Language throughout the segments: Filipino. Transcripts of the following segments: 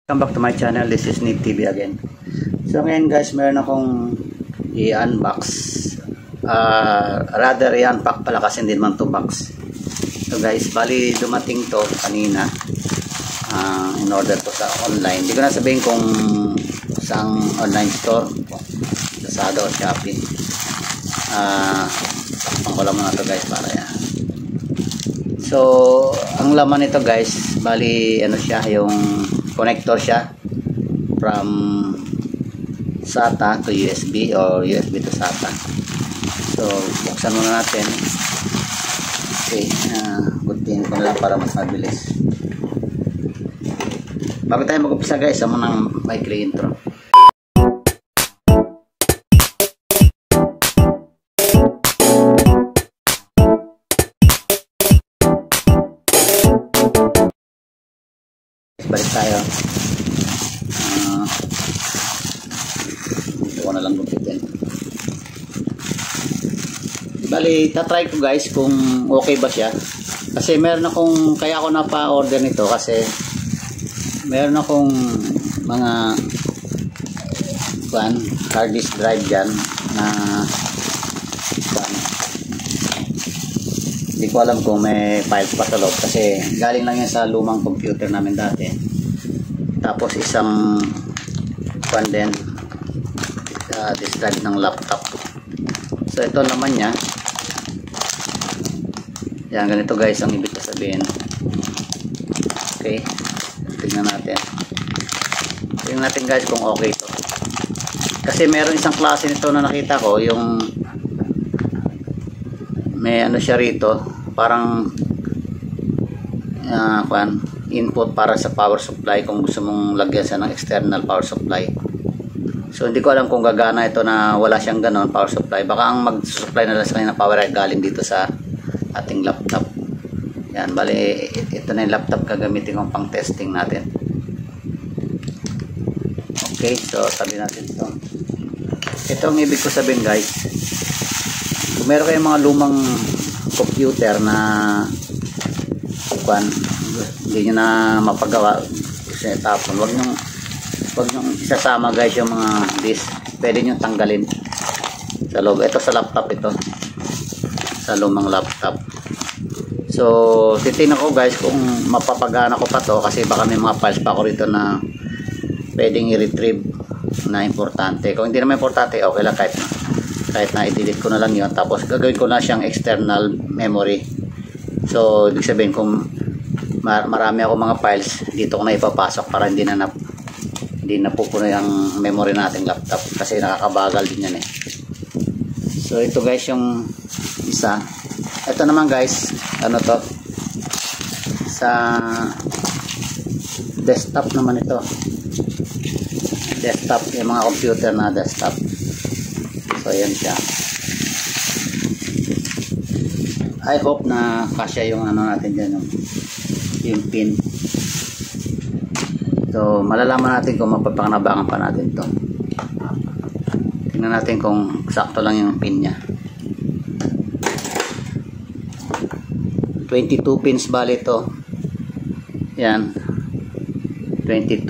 Welcome back to my channel. This is Nip TV again. So ngayon guys, meron akong i-unbox. Rather i-unpack pala kasi hindi naman to box. So guys, bali dumating to kanina. In order to sa online. Hindi ko na sabihin kung isang online store. Lazada o Shopee. Takpan ko lang muna to guys para yan. So, ang laman nito guys, bali ano siya, yung connector siya from SATA to USB or USB to SATA. So buksan muna natin. Okay, butin ko na lang para mas mabilis. Bago tayo mag-umpisa guys, sa munang maikli intro. Balik tayo. Ito ko na lang gupitin. Bali, tatry ko guys kung okay ba siya. Kasi meron akong, kaya ako napa-order nito kasi meron akong mga hard disk drive dyan na hindi ko alam kung may files pa sa loob kasi galing lang yan sa lumang computer namin dati. Tapos isang din disk drive ng laptop. So ito naman niya. Yan, ganito guys ang ibig sabihin. Okay, tingnan natin. Tingnan natin guys kung okay ito. Kasi meron isang klase nito na nakita ko, yung may ano siya rito, parang input para sa power supply kung gusto mong lagyan siya ng external power supply. So hindi ko alam kung gagana ito na wala siyang ganon power supply. Baka ang mag-supply na lang sa kanya ng power ay galing dito sa ating laptop. Yan, bali ito na yung laptop gagamitin kong pang testing natin. Okay, so tabi natin ito. Ito ang ibig ko sabihin guys, kung meron kayong mga lumang computer na hindi nyo na mapagawa kasi tapon, wag nyo isasama guys yung mga disk, pwede nyo tanggalin sa loob. Ito sa laptop, ito sa lumang laptop. So titingnan ko guys kung mapapagana ko pa to kasi baka may mga files pa ako rito na pwedeng i-retrieve na importante. Kung hindi naman importante, okay lang kahit na i-delete ko na lang yun, tapos gagawin ko na siyang external memory. So ibig sabihin kung marami ako mga files dito ko na ipapasok para hindi na pupuno yung memory nating laptop kasi nakakabagal din yan eh. So ito guys yung isa. Ito naman guys, ano to, sa desktop naman ito. Desktop, yung mga computer na desktop. So ayan siya. I hope na kasya yung ano natin dyan, yung pin. So malalaman natin kung mapapanginabangan pa natin to. Tingnan natin kung sakto lang yung pin nya. 22 pins bali to. Yan, 22.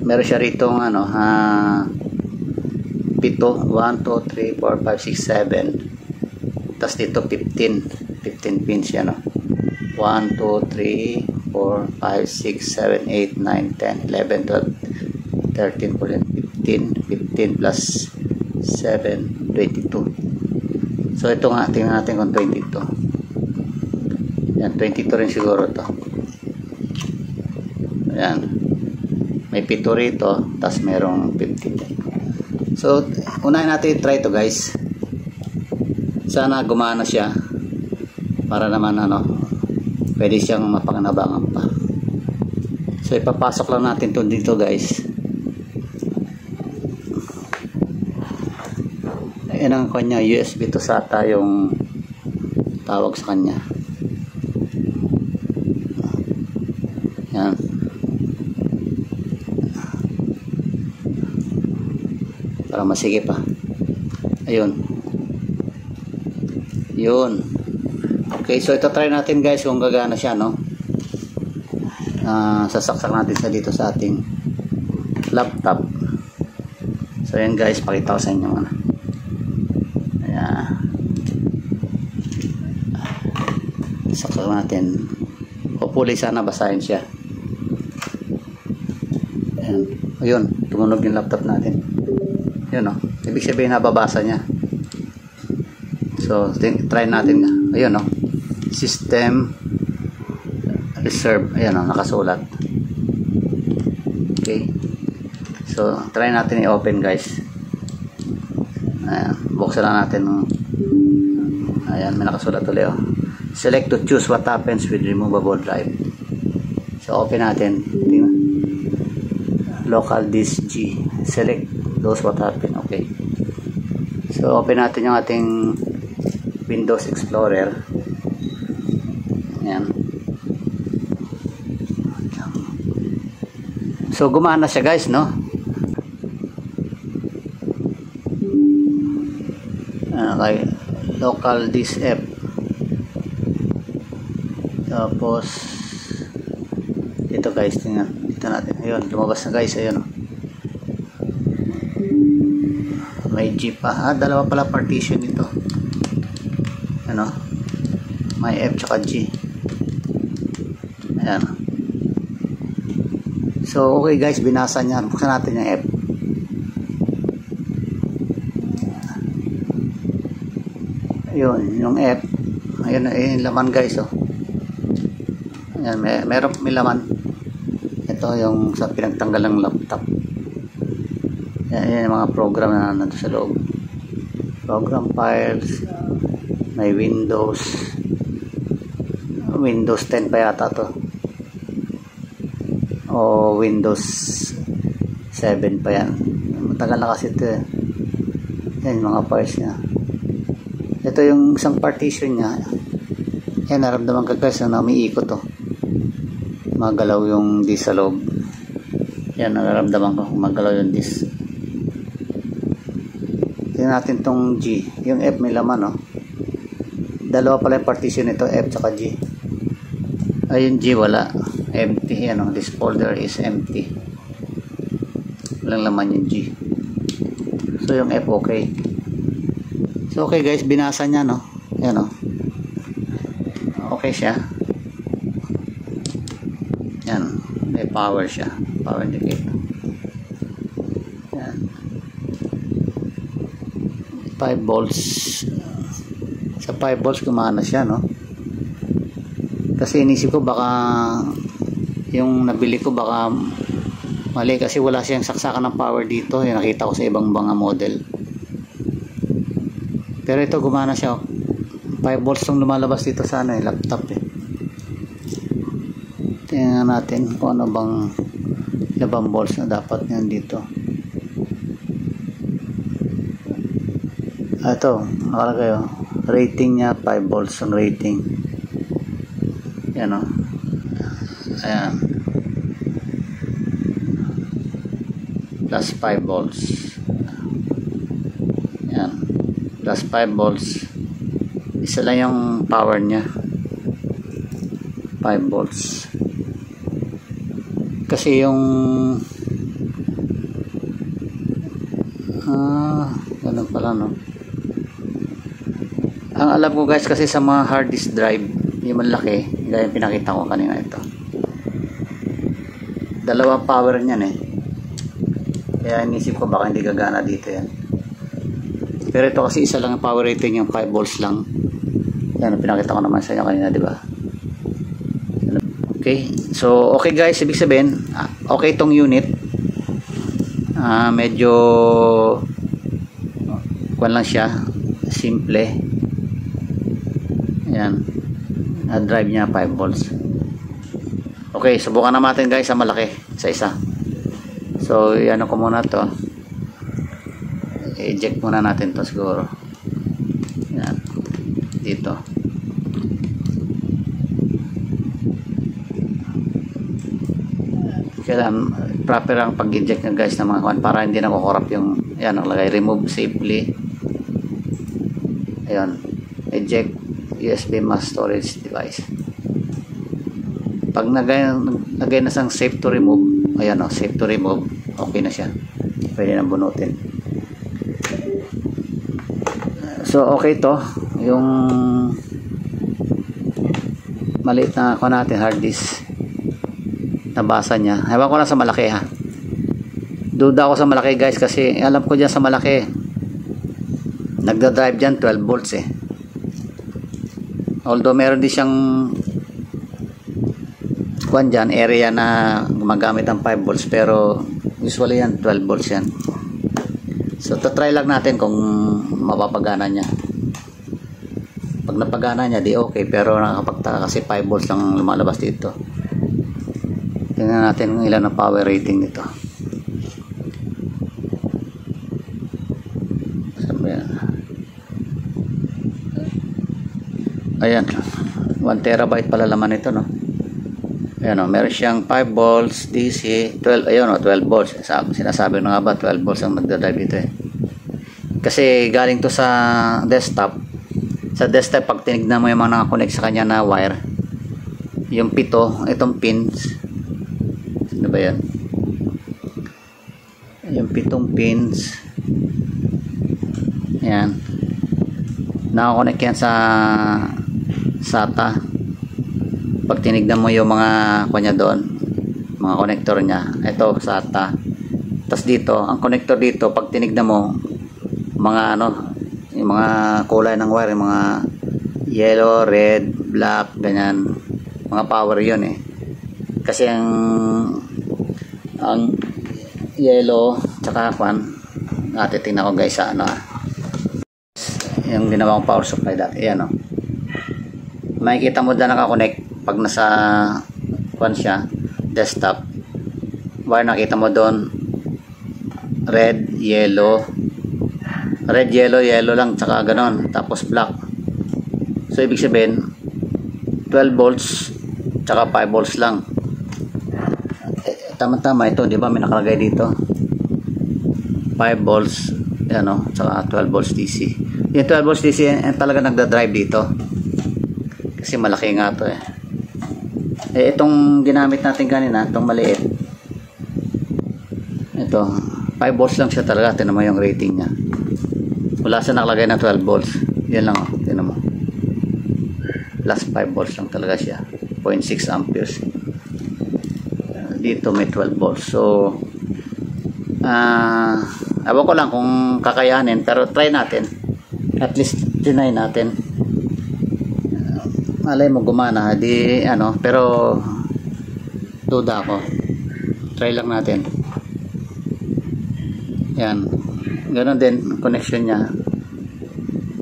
Meron siya rito ano, 7, 1, 2, 3, 4, 5, 6, 7. Tapos dito 15 pins yan, no? 1, 2, 3, 4, 5, 6, 7, 8, 9, 10, 11, 12, 13, 14, 15 plus 7, 22. So ito nga, tingnan natin kung 22. Yan, 22 rin siguro to. Yan, may 7 rito, tapos merong 15. So unahin natin try to guys. Sana gumana siya para naman ano, pwede siyang mapanginabangan pa. So ipapasok lang natin to dito guys. Ayan ang kanya, USB to SATA yung tawag sa kanya. Yan. Para masigip pa. Ayun. Yun. Okay, so ito try natin guys kung gagana siya, no? sasaksak natin sa dito sa ating laptop. So yan guys, pakita ko sa inyo muna. Ayan, saksak natin. Hopefully sana basahin siya. Ayan. Ayun, tumunog yung laptop natin. Yun, oh. Ibig sabihin nababasa niya. So try natin. Ayun, oh. System reserve. Ayan, oh, nakasulat. Okay. So try natin i-open guys. Ayan, buksan lang natin. Ayan, may nakasulat ulit, oh. Select to choose what happens with removable drive. So open natin. Tingnan. Local disk G. Select those what happen. Okay. So open natin yung ating Windows Explorer. Ayan. So gumana siya guys, no? Okay. Local disk F. Tapos ito guys, tingnan dito natin. Ayun, lumabas na guys. Ayun, may G pa. Dalawa pala partition ito. Ano? May F tsaka G. Ayan. So okay guys, binasa niya. Buksan natin yung F. Ayun, yung F. Ayun, ayun laman guys, oh. Ayan, may laman. Ito yung sa pinagtanggal ng laptop. Ayan yung mga program na nandito sa loob. Program files. May Windows 10 pa yata to. O Windows 7 pa yan. Matagal na kasi ito eh. Yan yung mga files niya. Ito yung isang partition niya. Yan, naramdaman ka guys na umiikot to. Magalaw yung disk sa loob. Yan, nararamdaman ko magalaw yung disk. Tingnan natin tong G. Yung F may laman, oh. Dalawa pala yung partition nito, F tsaka G. Ay, yung G wala. Empty. Yan, oh. This folder is empty. Walang laman yung G. So yung F okay. So okay guys, binasa niya, no. Yan, oh. Okay siya. Yan, may power siya, power indicator. Yan, 5 volts. Sa 5 volts gumana siya, no? Kasi inisip ko baka yung nabili ko baka mali kasi wala siyang saksakan ng power dito. Yung nakita ko sa ibang mga model. Pero ito gumana siya, 5 volts yung lumalabas dito sa laptop eh. Tingnan natin kung ano bang labang volts na dapat yan dito. Ito, nakalagay, oh. Rating niya 5 volts ang rating. Yan, oh. Ayan. Plus 5 volts. Yan. Plus 5 volts. Isa lang yung power niya. 5 volts. Kasi yung ganun pala, no. Ang alam ko guys kasi sa mga hard disk drive yung malaki, gaya pinakita ko kanina, ito dalawang power niyan eh, kaya inisip ko baka hindi gagana dito yan. Pero ito kasi isa lang ang power rating, yung 5 volts lang. Yan, pinakita ko naman sa inyo kanina, di ba? Okay, so okay guys, ibig sabihin okay itong unit. Medyo kuwan lang siya, simple. Ayan, drive niya 5 volts. Okay, subukan na natin guys sa malaki, sa isa. So ano ko muna to, eject muna natin to siguro. Ayan, dito. Kailangan proper ang pag-eject ng guys ng mga kuwan para hindi na kukorap yung, yan, nakalagay remove safely. Ayun, eject USB mass storage device. Pag nagay na sang safe to remove, ayan o, safe to remove, okay na siya. Pwede na bunutin. So okay to, yung maliit na ako natin hard disk, nabasa niya. Ewan ko lang sa malaki ha. Duda ako sa malaki guys, kasi alam ko dyan sa malaki nagda-drive dyan 12 volts eh. Although meron din siyang kuwan dyan, area na gumagamit ng 5 volts, pero usually yan 12 volts yan. So try lang natin kung mapapagana niya. Pag napagana niya di okay, pero nakakapagtaka kasi 5 volts lang lumalabas dito. Tingnan natin kung ilan ang power rating nito. Ayan, 1 terabyte pala laman ito, no? Ayan o, meron siyang 5 volts DC, 12, ayun o, 12 volts. Sinasabi na nga ba 12 volts ang magdadrive ito eh. Kasi galing to sa desktop. Sa desktop, pag tinignan mo yung mga nakakonect sa kanya na wire, yung pito, itong pins, ano ba yan? Yung pitong pins, ayan, nakakonect yan sa SATA. Pag tinignan mo yung mga kanya doon, mga connector niya, ito SATA. Tapos dito, ang connector dito, pag tinignan mo mga ano, yung mga kulay ng wire, yung mga yellow, red, black, ganyan, mga power yun eh. Kasi ang yellow tsaka kwan, tingnan ko guys sa ano, yung ginawa kong power supply dati, ayan o. Makikita mo dyan nakakonect pag nasa kwan siya, desktop wire, nakita mo doon red, yellow, yellow lang, tsaka ganon, tapos black. So ibig sabihin 12 volts tsaka 5 volts lang. Tama-tama ito, di ba? May nakalagay dito 5 volts, yan o, tsaka 12 volts DC. Yung 12 volts DC talaga nagda-drive dito kasi malaki nga to eh. Itong ginamit natin kanina, itong maliit, ito 5 volts lang siya talaga. Tinan mo yung rating niya, wala sa nakalagay na 12 volts. Yan lang o, tinan mo, plus 5 volts lang talaga siya, 0.6 amperes. Dito may 12 volts. So ewan ko lang kung kakayanin, pero try natin, at least try natin. Malay mo gumana, di ano, pero duda ako. Try lang natin. Yan, ganoon din connection niya,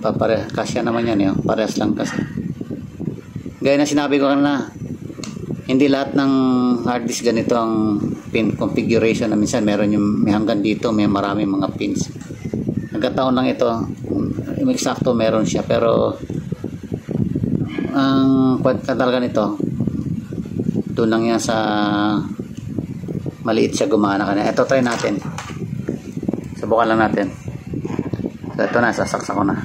papare kasya naman yan, parehas lang kasi. Gaya na sinabi ko kanina, hindi lahat ng hard disk ganito ang pin configuration na minsan meron yung may hanggang dito, may maraming mga pins. Nagkataon lang ito, eksakto meron siya, pero ang kwenta talaga nito, doon lang yan sa maliit siya gumana kanina. Ito try natin, subukan lang natin. So ito na, sasaksak ko na.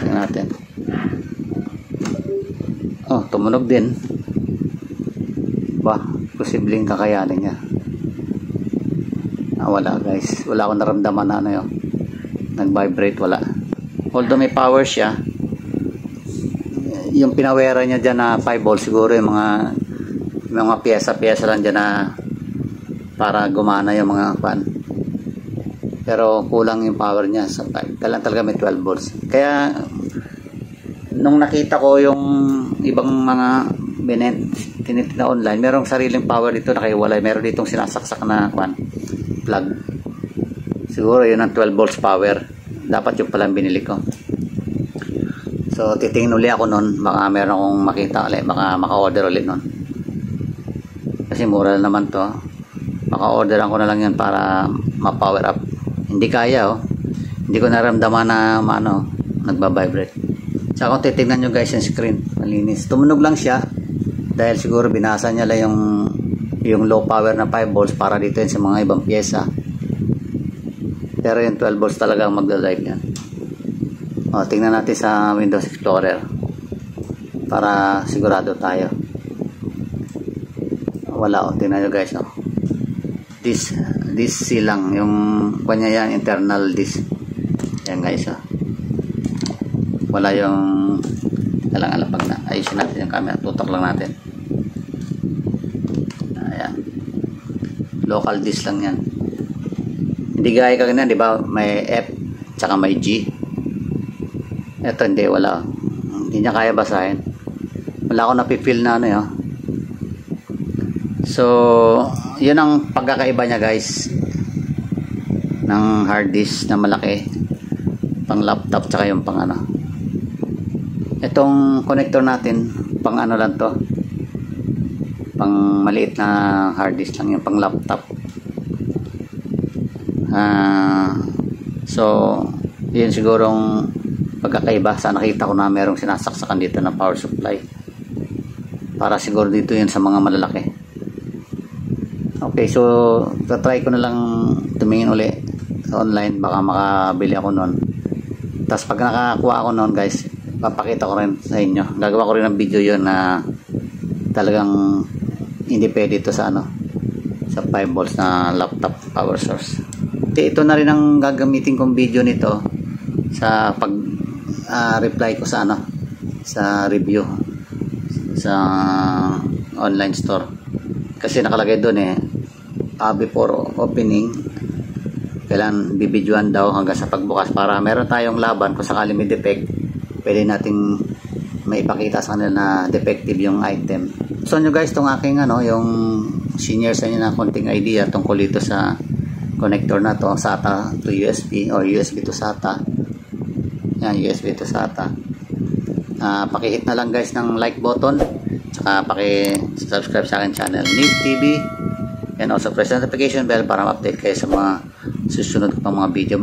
Tingnan natin. Oh, tumunog din. Ba, posibleng kakayanin niya. Wala guys, wala akong naramdaman na ano yun, nag-vibrate, wala. Although may power siya, yung pinawera niya dyan na 5 volts, siguro yung mga pyesa lang dyan na para gumana yung mga fan. Pero kulang yung power niya sa 5. Kailan talaga may 12 volts. Kaya nung nakita ko yung ibang mga tinitina online, merong sariling power dito na nakaiwalay. Meron ditong sinasaksak na fan plug. Siguro yun ang 12 volts power. Dapat yung palang binili ko. So titingin uli ako nun, baka meron akong makita ulit, baka maka-order ulit nun. Kasi mura naman to. Maka-orderan ko na lang yan para ma-power up. Hindi kaya oh. Hindi ko naramdaman na nagba-vibrate. Tsaka kung titignan nyo guys yung screen, malinis. Tumunog lang siya dahil siguro binasa niya lang yung low power na 5 volts para dito yun sa mga ibang pyesa. Pero yung 12 volts talaga ang magdadrive yan. O, tingnan natin sa Windows Explorer. para sigurado tayo. Wala, tingnan nyo guys, this C lang yung kanya yan, internal disk yan guys. Wala yung alang-alapag na. Ayusin natin yung camera, tutok lang natin. Ayan, local disk lang yan, hindi gaya kagana, di ba may F tsaka may G. Ito hindi, wala, hindi niya kaya basahin. Wala ako napipil na ano yun. So yun ang pagkakaiba niya guys ng hard disk na malaki pang laptop tsaka yung pang ano. Itong connector natin pang ano lang to, pang maliit na hard disk lang, yung pang laptop. So yun sigurong pagkakaiba sa nakita ko na merong sinasaksakan dito na power supply, para siguro dito yun sa mga malalaki. Okay, so try ko na lang tumingin uli sa online, baka makabili ako nun. Tapos pag nakakuha ako nun guys, papakita ko rin sa inyo, gagawa ko rin ng video yun na talagang hindi pwede ito sa ano, sa 5 volts na laptop power source. Ito na rin ang gagamitin kong video nito sa pag reply ko sa ano, sa review sa online store, kasi nakalagay doon before opening kailan bibidyoan daw hanggang sa pagbukas, para meron tayong laban kung sakali may defect, pwede nating maipakita sa kanila na defective yung item. So nyo guys, itong aking ano, yung senior sa inyo na konting idea tungkol dito sa connector na to, SATA to USB or USB to SATA. Yan, USB to SATA. Paki-hit na lang guys ng like button, saka paki-subscribe sa akin channel Nick TV, and also press notification bell para ma-update kayo sa mga susunod ko pang mga video.